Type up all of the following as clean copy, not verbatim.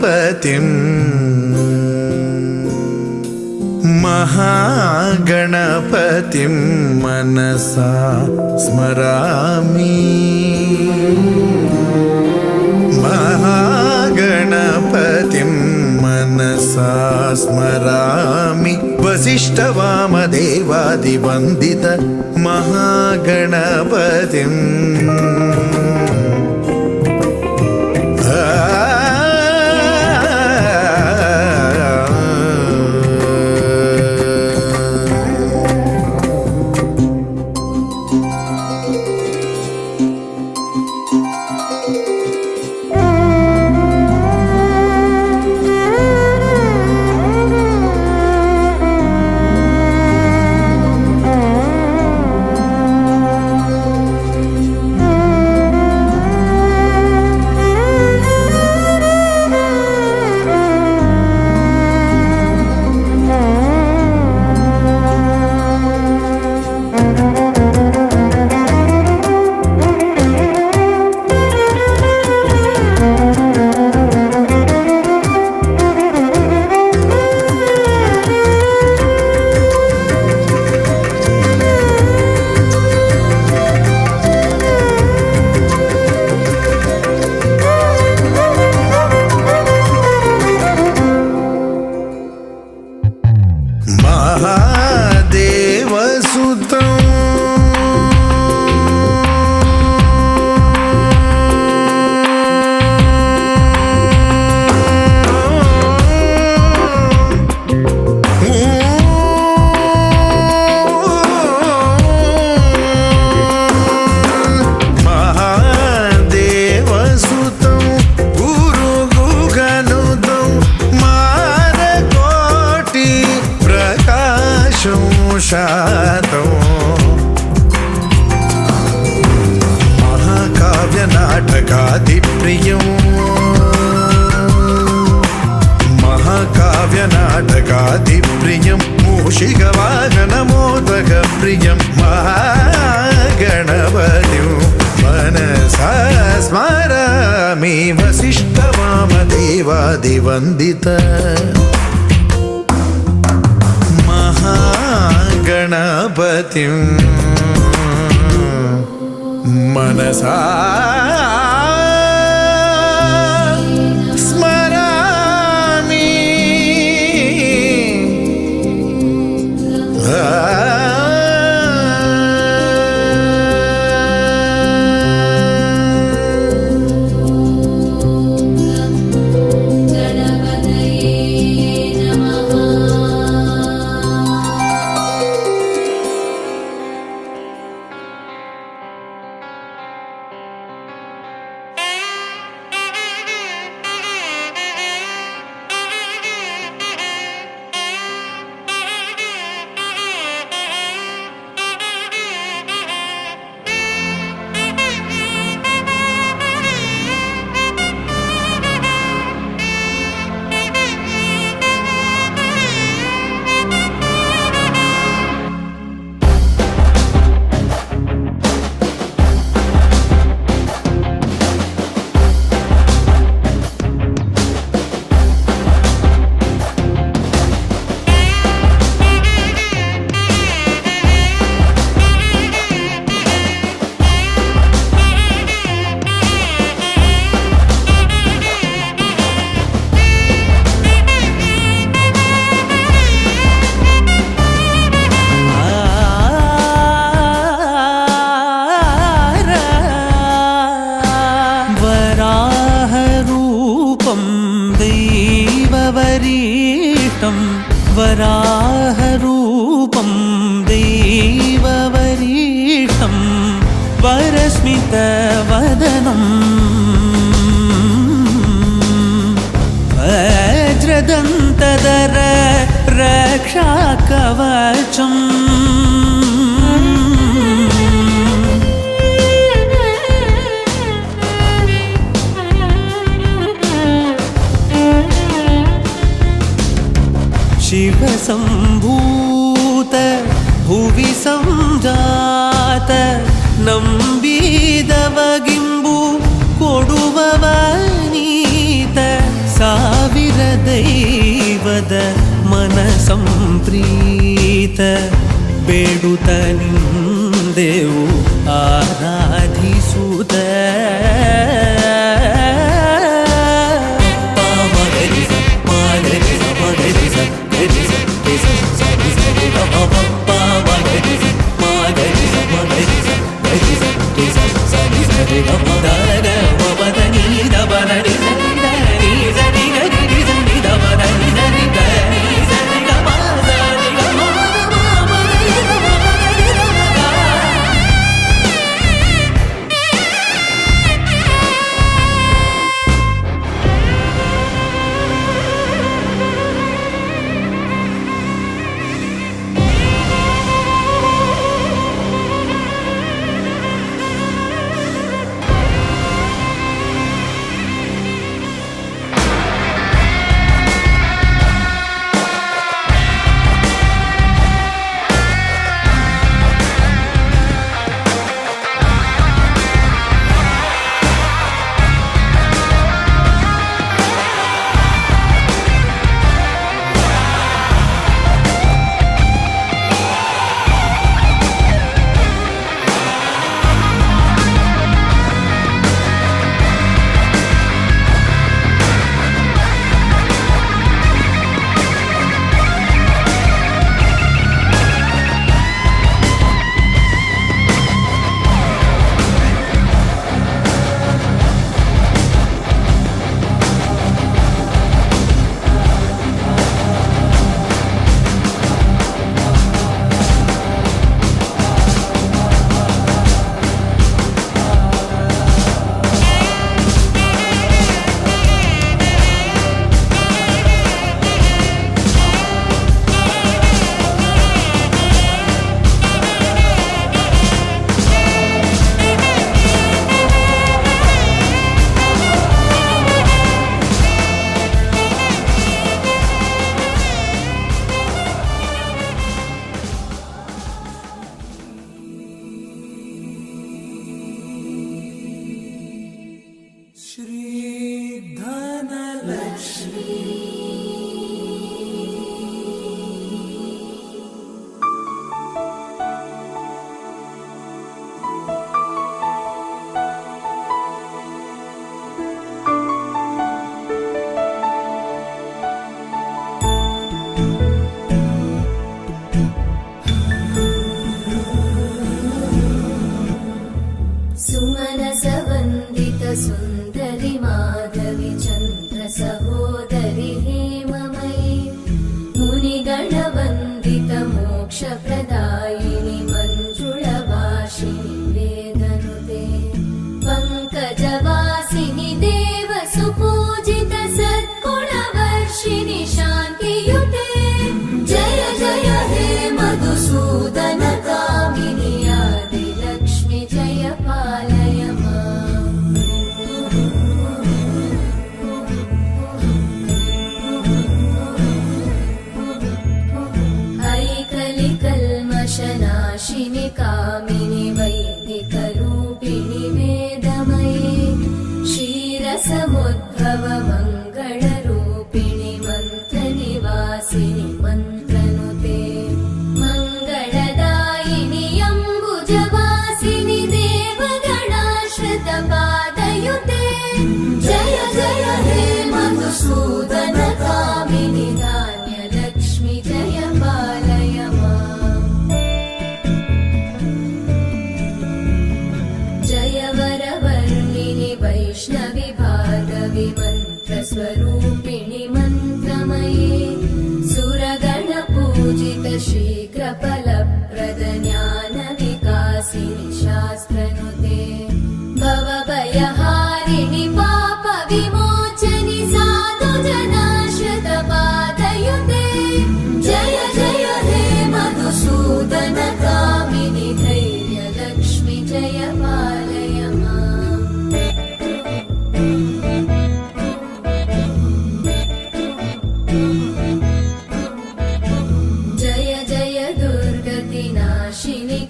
महागणपतिं महागणपतिं मनसा स्मरामि महागणपतिं मनसा स्मरामि वसिष्ठवामदेवादिवन्दित महागणपतिम् महाकाव्यनाटकादिप्रियं मूषिकवाहनमोदकप्रियं महागणपतिं मनसा स्मरामि वसिष्ठवामदेवादिवन्दित महागणपतिं मनसा वराहरूपं देववरीष्ठं वरस्मितवदनं वज्रदन्तधर रक्षाकवचम् शिवसम्भूत भुवि संजात ನಂಬಿದವಗಿಂಬು ಕೊಡುವವನೀತ ಸಾ ದೈವದ ಮನ ಸಂಪ್ರೀತ ಬೇಡುತ್ತ ನಿಂದೆವು ಆರಾಧಿಸುತ್ತ सुन्दरि माधवि चन्द्र सहोदरि हेममयि मुनिगणवन्दित मोक्षप्रदायिनि मञ्जुळवासिनि वेदनुते पङ्कजवासिनि देवसुपूजित सद्गुणवर्षिणि शान्तियुते जय जय हे मधुसूदन कामिनि आदिलक्ष्मि जय पालय नाशिनि कामिनि वैदिकरूपिणि वेदमये क्षीरसमुद्भव मङ्गलरूपिणि मन्त्रनिवासिनि मन्त्रनुते मङ्गलदायिनि अम्बुजवासिनि देवगणाश्रितपादयुते जय जय हे मधुसूदन कामिनि धान्यलक्ष्मि जय पालय वैष्णवि भार्गवि मन्त्रस्वरूपिणि मन्त्रमये सुरगणपूजित शीघ्रफलप्रद ज्ञानविकासिनि शास्त्रनुते भवभयहारिणि पापविमोचनि साधुजनाश्रितपादयुते जय जय हे मधुसूदन कामिनि धैर्यलक्ष्मि जय पालय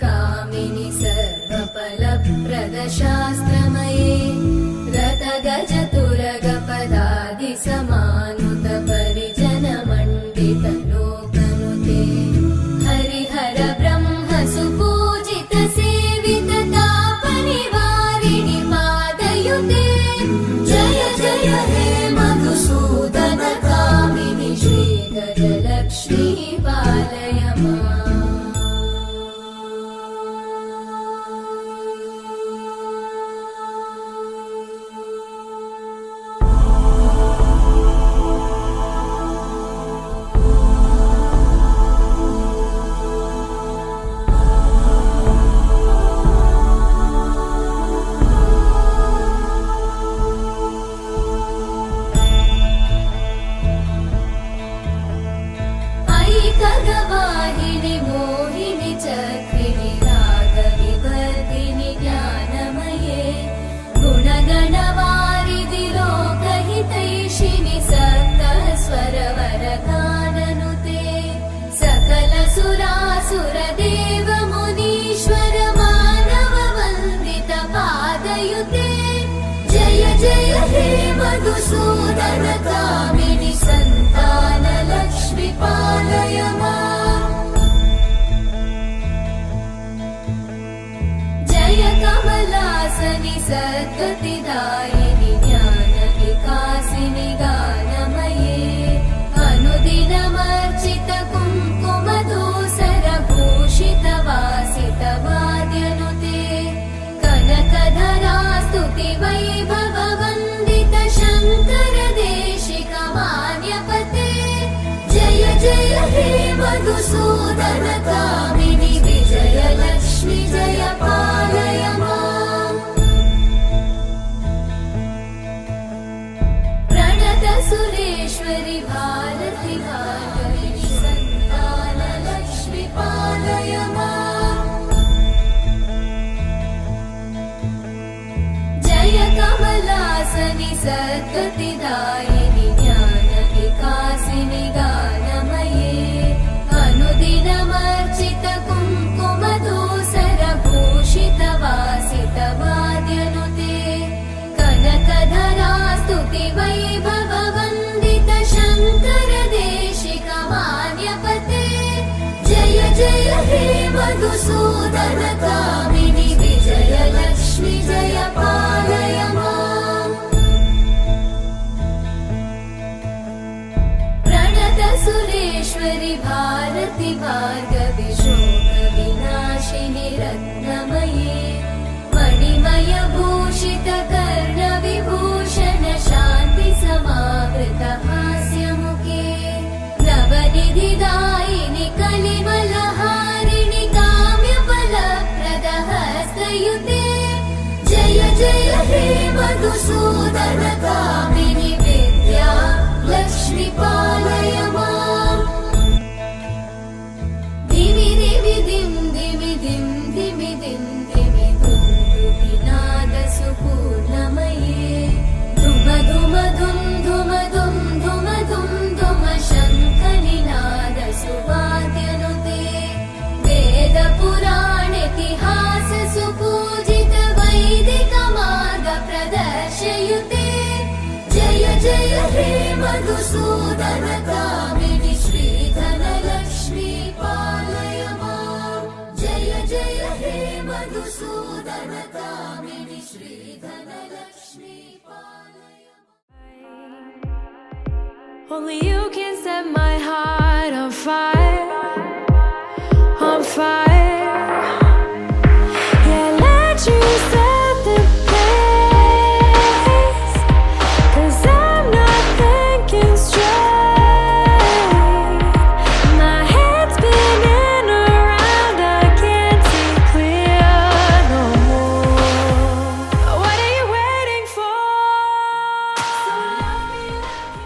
कामिनि सर्वफलप्रदशास्त्रमये रतगजतुरगपदादिसमानुत परि खगवाहिनि मोहिनि चक्रिणि रागविवर्धिनि ज्ञानमये गुणगणवारिधि लोकहितैषिणि सप्तस्वरवरगाननुते सकलसुरासुरदेव मुनीश्वर मानव वन्दित पादयुते जय जय हे मधुसूदन कामिनि सन्तान लक्ष्मी पालय माम् जय कमलासनि सद्गतिदायिनि ज्ञान विकासिनि गानमये अनुदिनमर्चित कुङ्कुमधूसर भूषित वासित वाद्यनुते कनकधरा स्तुति वैभव वन्दित शङ्कर देशिक मान्यपते जय जय हे मधुसूदन कामिनि विजय लक्ष्मी जय पालय माम् प्रणत सुरेश्वरि भारति भागवि सन्तान लक्ष्मी पालय माम् जय कमलासनि सद्गतिदायिनि ज्ञान विकासिनि गानमये अनुदिनमर्चित कुङ्कुमधूसर भूषित वासित वाद्यनुते कनकधरा स्तुति वैभव वन्दित शङ्कर देशिक मान्यपते जय जय हे मधुसूदन कामिनि विजय लक्ष्मी जय पालय माम् प्रणत सुरेश्वरि भारति भार्गवि शोक विनाशिनि रत्नमये मणिमय भूषित कर्ण विभूषण शान्ति समावृत हास्यमुखे नवनिधिदायिनि कलिमलहारिणि काम्यफलप्रद हस्तयुते जय जय हे मधुसूदन कामिनि विद्या लक्ष्मी पालय माम् धिमि धिमि धिं धिमि धिं धिमि धिं धिमि धुन्दुभिनाद सुपूर्णमये धुम धुम धुं धुम धुं धुम धुं धुम शङ्खनिनाद सुवाद्यनुते वेद पुराणेतिहास सुपूजित वैदिक मार्ग प्रदर्शयुते जय जय हे मधुसूदन कामिनि श्रीधन लक्ष्मी पालय माम् जय जय हे मधुसूदन कामिनि श्रीधन लक्ष्मी पालय Only you can set my heart on fire, on fire. Yeah, let you set the pace, 'cause I'm not thinking straight. My head's spinning around, I can't see clear no more. What are you waiting for? So love me like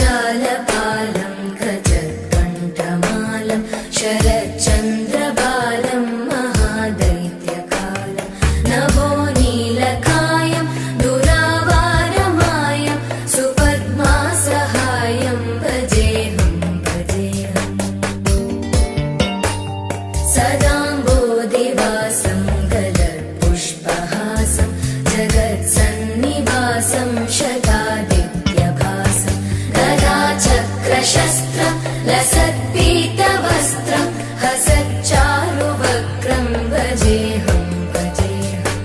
जगज्जालपालं गजत्कण्ठमालं शरच्चन्द्रबालं महादैत्यकालं नभो नीलकायं दुरावारमायं सुपद्मासहायं भजेऽहं भजेऽहम् सदाम्बोधिवासं गलत्पुष्पहासं जगत्सन्निवासं शतादित्यभासं गदाचक्रशस्त्रं लसत्पीतवस्त्रं हसच्चारुवक्त्रं भजेऽहं भजेऽहम्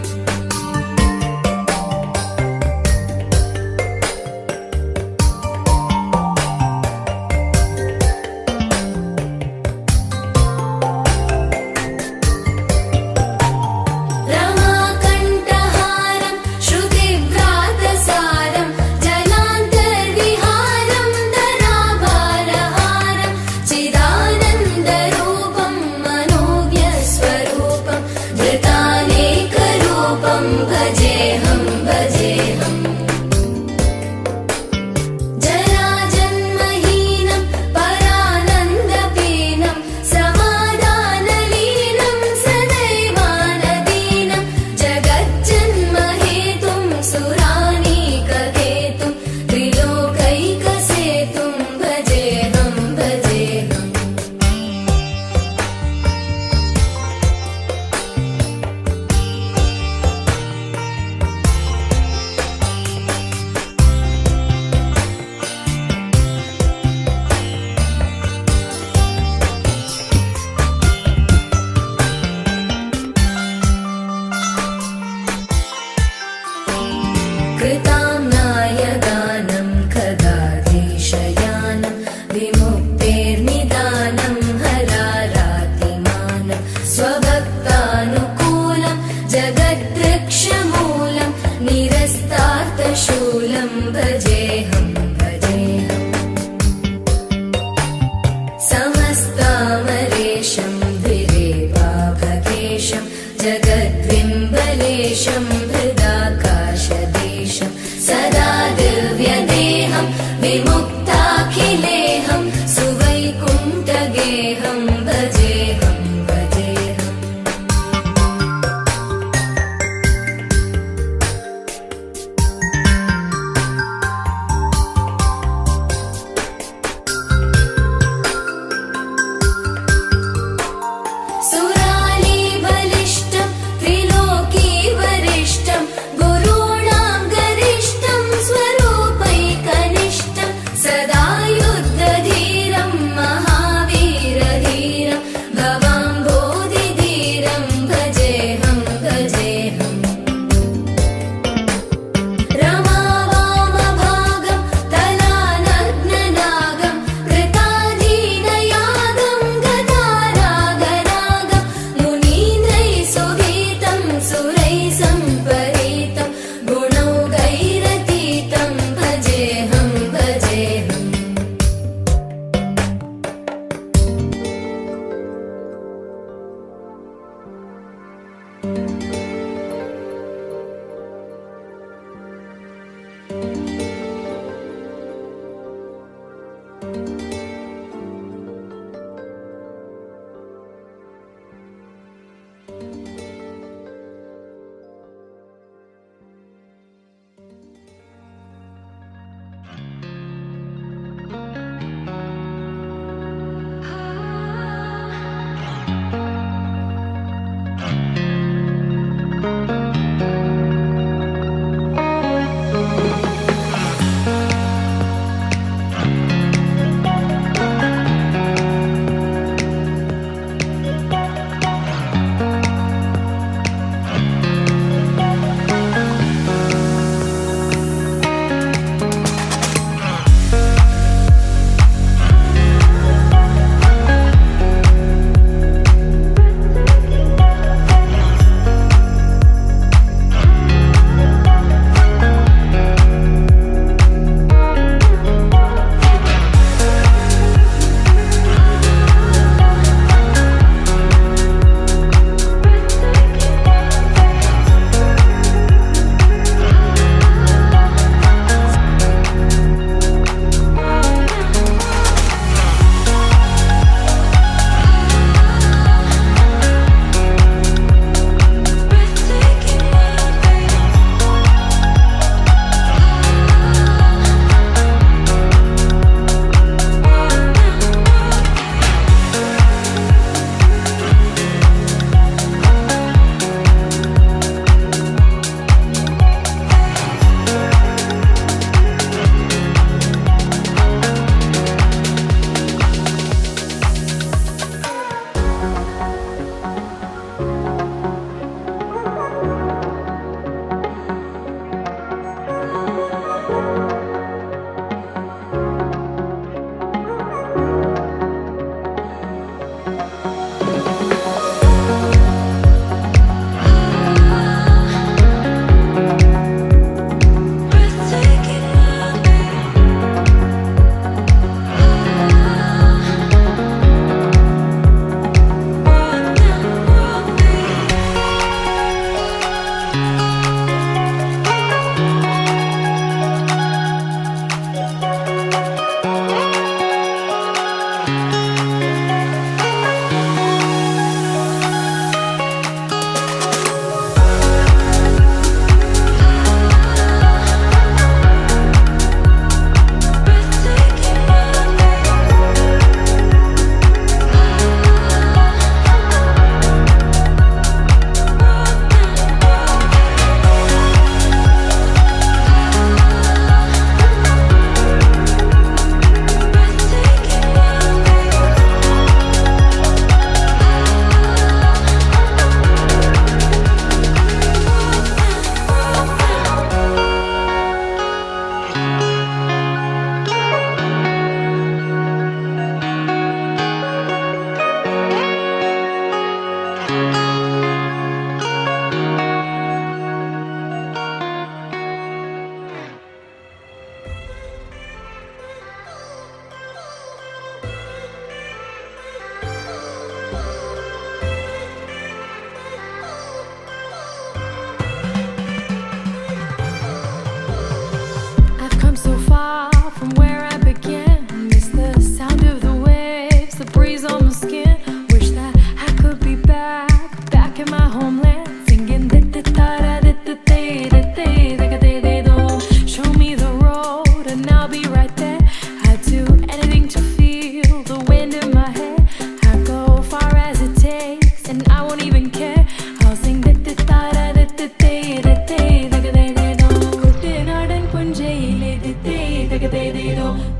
विमुक्ताखिलेऽहं सुवैकुण्ठगेहं भजेऽहं भजेऽहम् सुराली बलिष्ठं त्रिलोकी वरिष्ठं गुरूणां गरिष्ठं स्वरूपैकनिष्ठं सदा युद्धधीरं महावीरधीरं भवाम्भोधिधीरं भजेऽहं भजेऽहम् रमावामभागं तलानग्ननागं कृताधीनयागं गतारागरागं मुनीन्द्रैः सुभीतं सुरैः सम्परीतं गुणौघैरतीतं भजेऽहं भजेऽहम्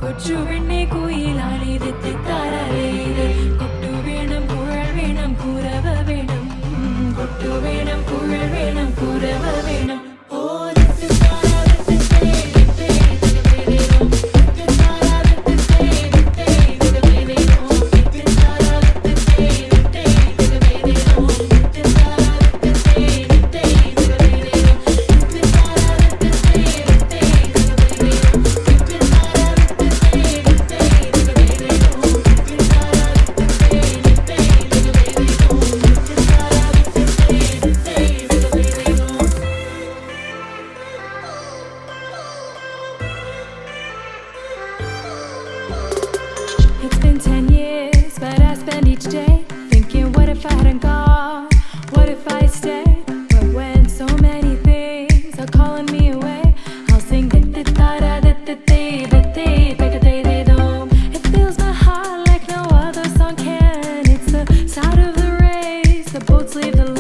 കൊച്ചു പെണ്ണെ കുയിലാളി തെറ്റിത്താരേ കൊട്ടു വേണം കുഴൽ വേണം കുരവ വേണം കൊട്ടു വേണം കുഴൽ വേണം കുരവ വേണം ഓ It's been 10 years, but I spend each day thinking, what if I hadn't gone? What if I stayed? But when so many things are calling me away, I'll sing It fills my heart like no other song can. It's the start of the race, the boats leave the